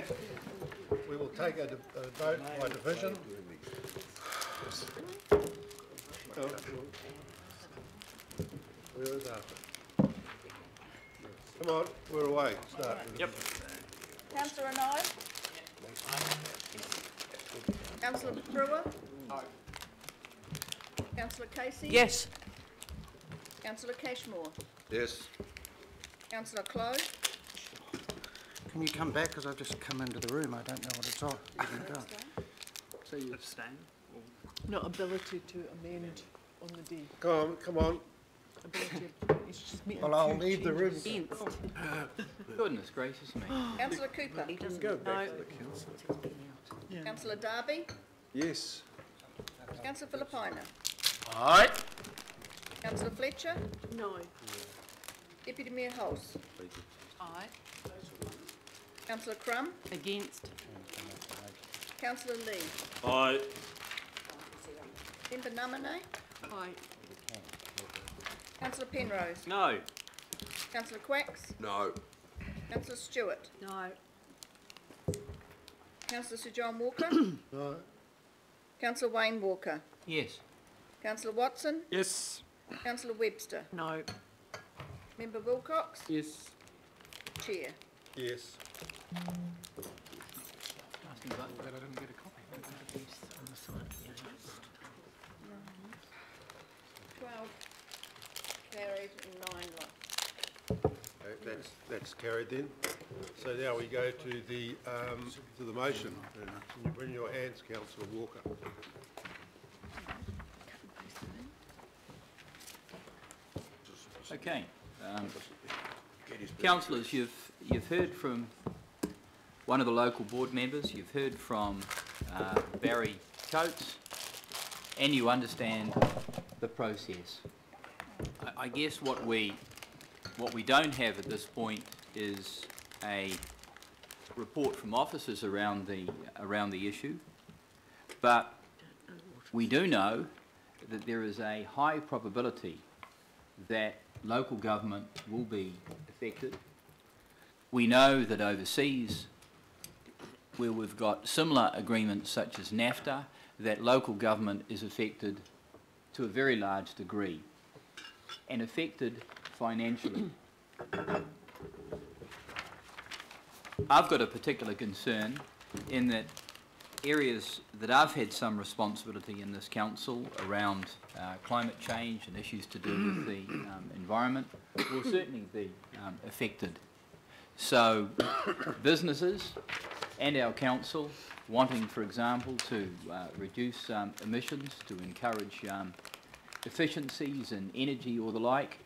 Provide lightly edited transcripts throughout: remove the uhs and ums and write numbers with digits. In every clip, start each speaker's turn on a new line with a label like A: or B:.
A: that, we will take a vote by division. Where is Arthur? Come on, we're away. Start.
B: Yep.
C: Councillor Anai? Councillor Brewer? Councillor Casey?
B: Yes.
C: Councillor Cashmore?
A: Yes.
C: Councillor Clow?
D: Can you come back, because I've just come into the room, I don't know what it's on.
B: So you abstain?
E: No ability to amend on the day.
A: Come on.
E: Ability it's just me.
D: Well, I'll leave the room.
B: Goodness gracious me.
C: Councillor Cooper?
A: Go back
E: No.
A: to the council.
C: Councillor Darby?
A: Yes.
C: Councillor Filipina?
B: Aye.
C: Councillor Fletcher?
E: No.
C: Deputy Mayor Hulse?
E: Aye.
C: Councillor Crum?
E: Against.
C: Councillor Lee?
B: Aye.
C: Member Namane?
E: Aye.
C: Councillor Penrose?
B: No.
C: Councillor Quacks?
A: No.
C: Councillor Stewart?
E: No.
C: Councillor Sir John Walker?
A: No.
C: Councillor Wayne Walker?
B: Yes.
C: Councillor Watson?
B: Yes.
C: Councillor Webster?
E: No.
C: Member Wilcox?
B: Yes.
C: Chair?
A: Yes.
B: Asking about that I didn't get a copy.
C: 12 carried and 9 lost.
A: Okay, that's carried then. So now we go to the motion. Can you bring your hands, Councillor Walker?
B: Okay. Councillors, you've heard from one of the local board members, you've heard from Barry Coates, and you understand the process. I guess what we don't have at this point is a report from officers around the issue, but we do know that there is a high probability that local government will be affected. We know that overseas, where we've got similar agreements such as NAFTA, that local government is affected to a very large degree and affected financially. I've got a particular concern in that areas that I've had some responsibility in this council around climate change and issues to do with the environment will certainly be affected. So businesses and our council wanting, for example, to reduce emissions, to encourage efficiencies in energy or the like,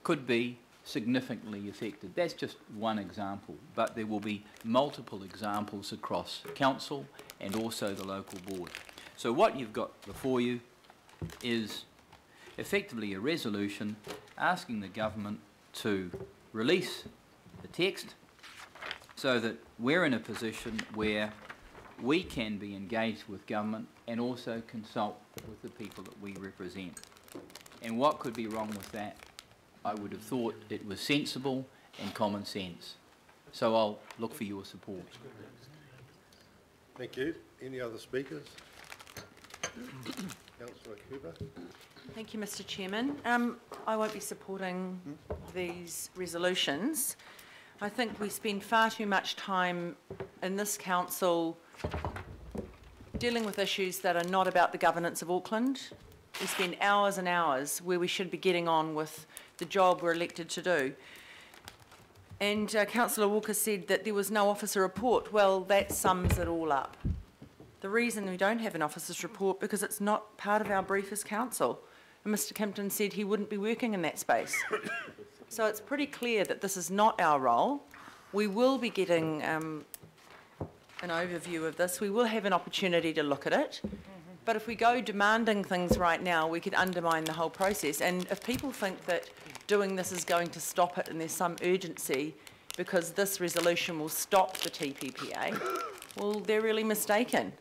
B: could be significantly affected. That's just one example, but there will be multiple examples across council and also the local board. So what you've got before you is effectively a resolution asking the government to release the text so that we're in a position where we can be engaged with government and also consult with the people that we represent. And what could be wrong with that? I would have thought it was sensible and common sense. So I'll look for your support.
A: Thank you. Any other speakers? Councillor Cooper.
E: Thank you, Mr. Chairman. I won't be supporting these resolutions. I think we spend far too much time in this council dealing with issues that are not about the governance of Auckland. We spend hours and hours where we should be getting on with the job we're elected to do. And Councillor Walker said that there was no officer report. Well, that sums it all up. The reason we don't have an officer's report because it's not part of our brief as council. And Mr. Kimpton said he wouldn't be working in that space. So it's pretty clear that this is not our role. We will be getting an overview of this. We will have an opportunity to look at it. But if we go demanding things right now, we could undermine the whole process. And if people think that doing this is going to stop it and there's some urgency because this resolution will stop the TPPA, well, they're really mistaken.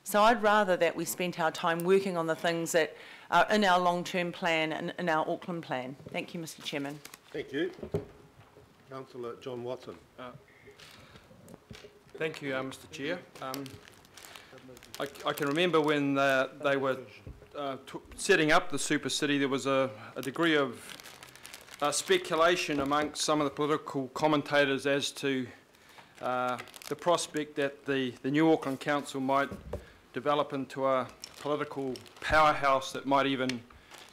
E: So I'd rather that we spent our time working on the things that are in our long-term plan and in our Auckland plan. Thank you, Mr. Chairman.
A: Thank you. Councillor John Watson.
F: Thank you, Mr. Chair. I can remember when they were setting up the super city, there was a degree of speculation amongst some of the political commentators as to the prospect that the new Auckland Council might develop into a political powerhouse that might even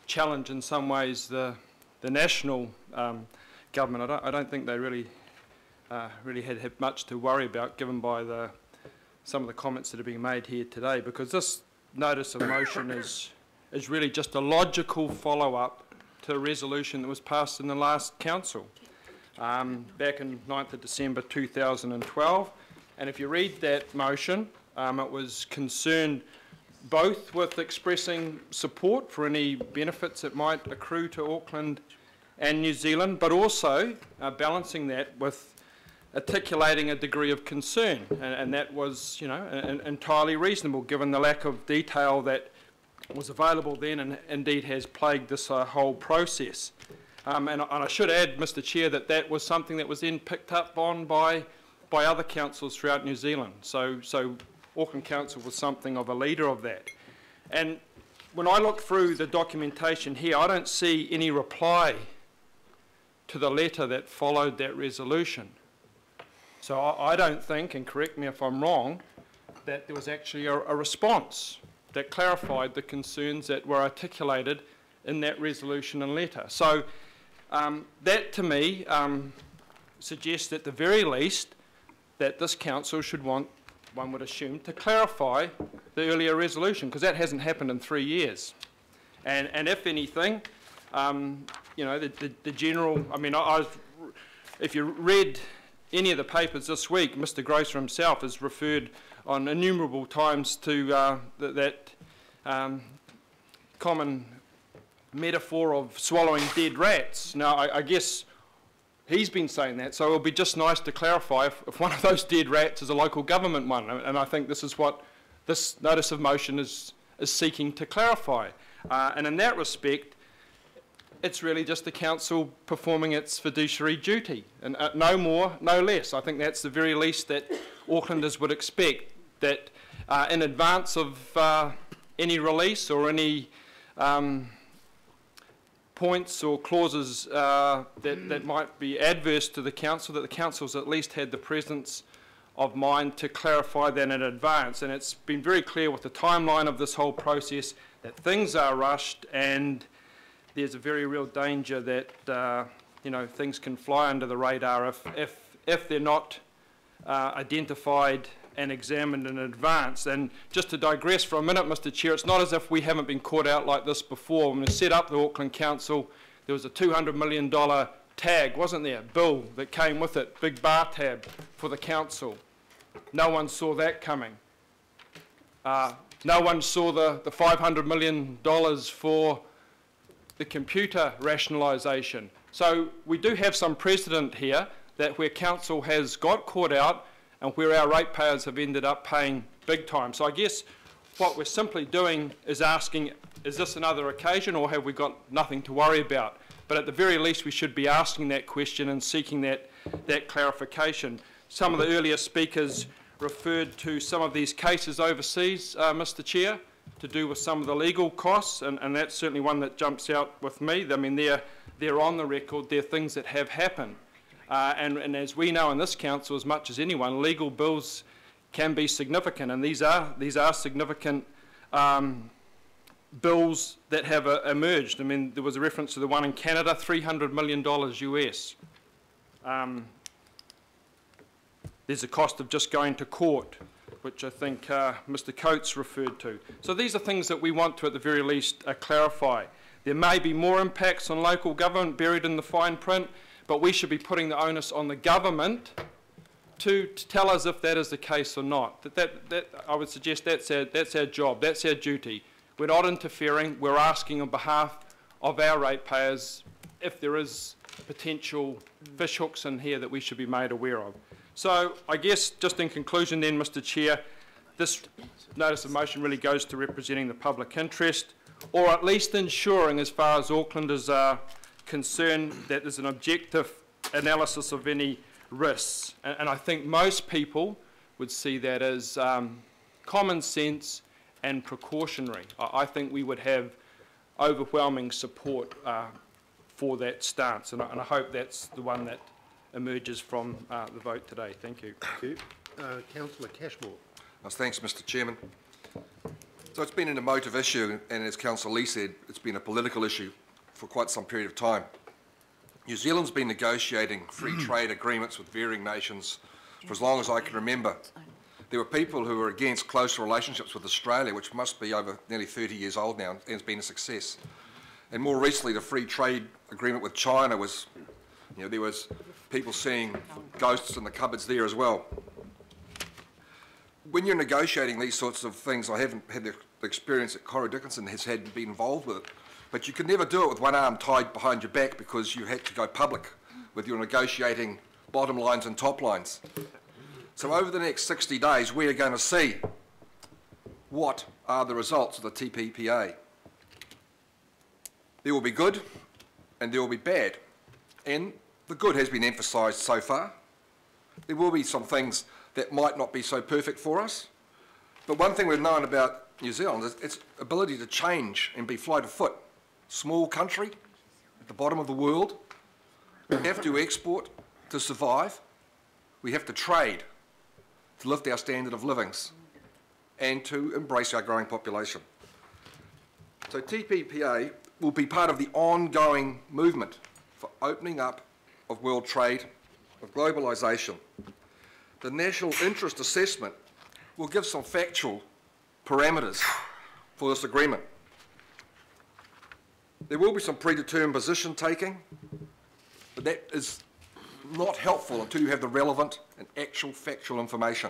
F: challenge in some ways the national government. I don't think they really had much to worry about, given by some of the comments that are being made here today, because this notice of motion is really just a logical follow-up to a resolution that was passed in the last council back in 9th of December 2012. And if you read that motion, it was concerned both with expressing support for any benefits that might accrue to Auckland and New Zealand, but also balancing that with articulating a degree of concern, and that was, you know, entirely reasonable given the lack of detail that was available then and indeed has plagued this whole process. And I should add, Mr. Chair, that that was something that was then picked up on by other councils throughout New Zealand. So Auckland Council was something of a leader of that. And when I look through the documentation here, I don't see any reply to the letter that followed that resolution. So I don't think, and correct me if I'm wrong, that there was actually a response that clarified the concerns that were articulated in that resolution and letter. So that to me suggests at the very least that this council should want, one would assume, to clarify the earlier resolution, because that hasn't happened in 3 years. And if anything, you know, the general, I mean, if you read any of the papers this week, Mr. Grosser himself has referred on innumerable times to that common metaphor of swallowing dead rats. Now, I guess he's been saying that, so it would be just nice to clarify if one of those dead rats is a local government one, and I think this is what this notice of motion is seeking to clarify. And in that respect, it's really just the council performing its fiduciary duty, and no more, no less. I think that's the very least that Aucklanders would expect, that in advance of any release or any points or clauses that might be adverse to the council, that the council's at least had the presence of mind to clarify that in advance. And it's been very clear with the timeline of this whole process that things are rushed, and there's a very real danger that you know, things can fly under the radar if they're not identified and examined in advance. And just to digress for a minute, Mr. Chair, it's not as if we haven't been caught out like this before. When we set up the Auckland Council, there was a $200 million tag, wasn't there, bill that came with it, big bar tab for the council. No one saw that coming. No one saw the $500 million for the computer rationalisation. So we do have some precedent here that where council has got caught out and where our ratepayers have ended up paying big time. So I guess what we're simply doing is asking, is this another occasion, or have we got nothing to worry about? But at the very least we should be asking that question and seeking that clarification. Some of the earlier speakers referred to some of these cases overseas, Mr. Chair, to do with some of the legal costs, and that's certainly one that jumps out with me. I mean, they're on the record, they're things that have happened. And as we know in this council, as much as anyone, legal bills can be significant, and these are significant bills that have emerged. I mean, there was a reference to the one in Canada, $300 million US. There's a cost of just going to court, which I think Mr. Coates referred to. So these are things that we want to, at the very least, clarify. There may be more impacts on local government buried in the fine print, but we should be putting the onus on the government to tell us if that is the case or not. That I would suggest that's our job, that's our duty. We're not interfering, we're asking on behalf of our ratepayers if there is potential fish hooks in here that we should be made aware of. So I guess just in conclusion then, Mr. Chair, this notice of motion really goes to representing the public interest, or at least ensuring, as far as Aucklanders are concerned, that there's an objective analysis of any risks. And I think most people would see that as common sense and precautionary. I think we would have overwhelming support for that stance, and I hope that's the one that emerges from the vote today. Thank you.
A: Thank you. Councillor Cashmore.
G: Thanks, Mr. Chairman. So it's been an emotive issue, and as Councillor Lee said, it's been a political issue for quite some period of time. New Zealand's been negotiating free trade agreements with varying nations for as long as I can remember. There were people who were against closer relationships with Australia, which must be over nearly 30 years old now, and it's been a success. And more recently, the free trade agreement with China was, there was people seeing ghosts in the cupboards there as well. When you're negotiating these sorts of things, I haven't had the experience that Corrie Dickinson has had been involved with it, but you could never do it with one arm tied behind your back because you had to go public with your negotiating bottom lines and top lines. So over the next 60 days, we are going to see what are the results of the TPPA. There will be good and there will be bad, and the good has been emphasised so far. There will be some things that might not be so perfect for us, but one thing we've known about New Zealand is its ability to change and be flight of foot. Small country at the bottom of the world, we have to export to survive, we have to trade to lift our standard of livings and to embrace our growing population. So TPPA will be part of the ongoing movement for opening up of world trade, of globalisation. The National Interest Assessment will give some factual parameters for this agreement. There will be some predetermined position taking, but that is not helpful until you have the relevant and actual factual information.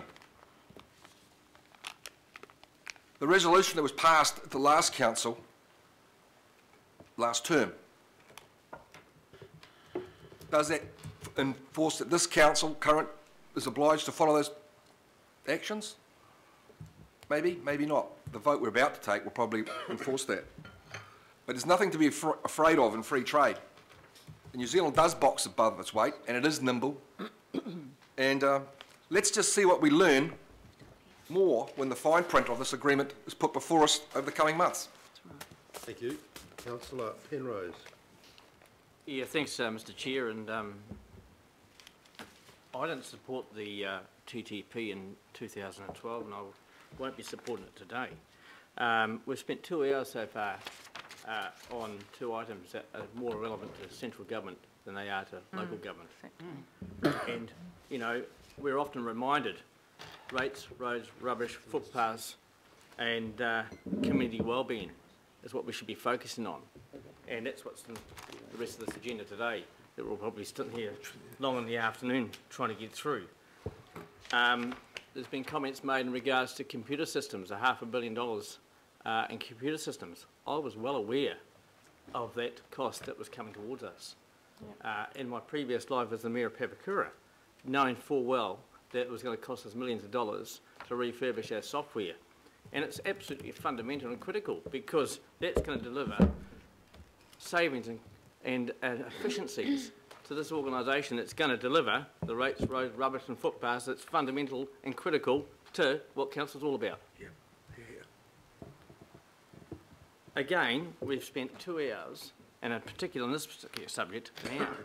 G: The resolution that was passed at the last council, last term, does that enforce that this council, current, is obliged to follow those actions? Maybe, maybe not. The vote we're about to take will probably enforce that. But there's nothing to be afraid of in free trade. And New Zealand does box above its weight, and it is nimble. And let's just see what we learn more when the fine print of this agreement is put before us over the coming months.
A: Thank you. Councillor Penrose.
H: Yeah, thanks, Mr. Chair. And I didn't support the TTP in 2012, and I won't be supporting it today. We've spent 2 hours so far on two items that are more relevant to central government than they are to local government. And, we're often reminded rates, roads, rubbish, footpaths and community wellbeing is what we should be focusing on. And that's what's in the rest of this agenda today that we'll probably sit here long in the afternoon trying to get through. There's been comments made in regards to computer systems, $500 million in computer systems. I was well aware of that cost that was coming towards us. In my previous life as the Mayor of Papakura, knowing full well that it was going to cost us millions of dollars to refurbish our software. And it's absolutely fundamental and critical because that's going to deliver savings and efficiencies to this organisation that's going to deliver the rates, roads, rubbish and footpaths that's fundamental and critical to what council's all about.
A: Yeah.
H: Again, we've spent 2 hours, and in particular on this particular subject, an hour,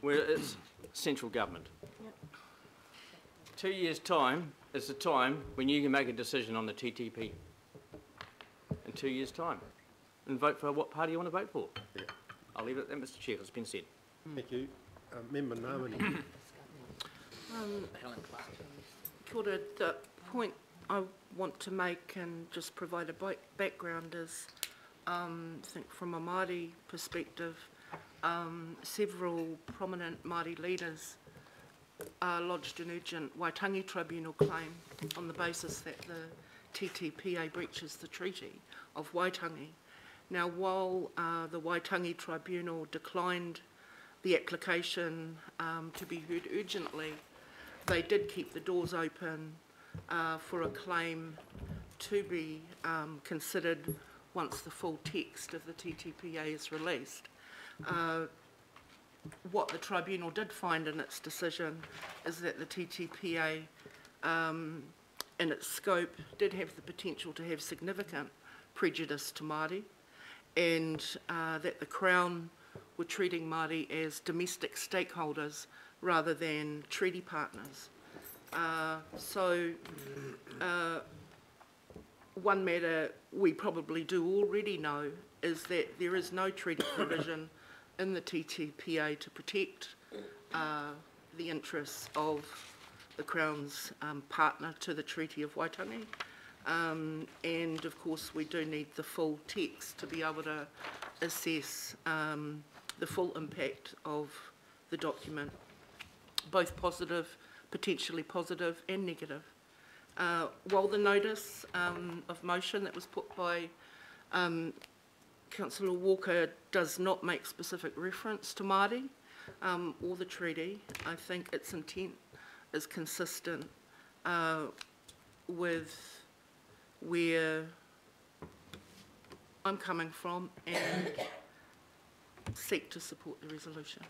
H: where it's central government. 2 years' time is the time when you can make a decision on the TTP. In 2 years' time. And vote for what party you want to vote for.
A: Yeah.
H: I'll leave it at that, Mr. Chair, it's been said.
A: Thank you. Member Namani.
I: Kia ora, the point I want to make and just provide a background is, I think from a Māori perspective, several prominent Māori leaders lodged an urgent Waitangi Tribunal claim on the basis that the TTPA breaches the Treaty of Waitangi. Now, while the Waitangi Tribunal declined the application to be heard urgently, they did keep the doors open for a claim to be considered once the full text of the TTPA is released. What the tribunal did find in its decision is that the TTPA in its scope did have the potential to have significant prejudice to Māori, and that the Crown were treating Māori as domestic stakeholders rather than treaty partners. One matter we probably do already know is that there is no treaty provision in the TTPA to protect the interests of the Crown's partner to the Treaty of Waitangi. And of course we do need the full text to be able to assess the full impact of the document, both positive, potentially positive and negative. While the notice of motion that was put by Councillor Walker does not make specific reference to Māori or the treaty, I think its intent is consistent with where I'm coming from and seek to support the resolution.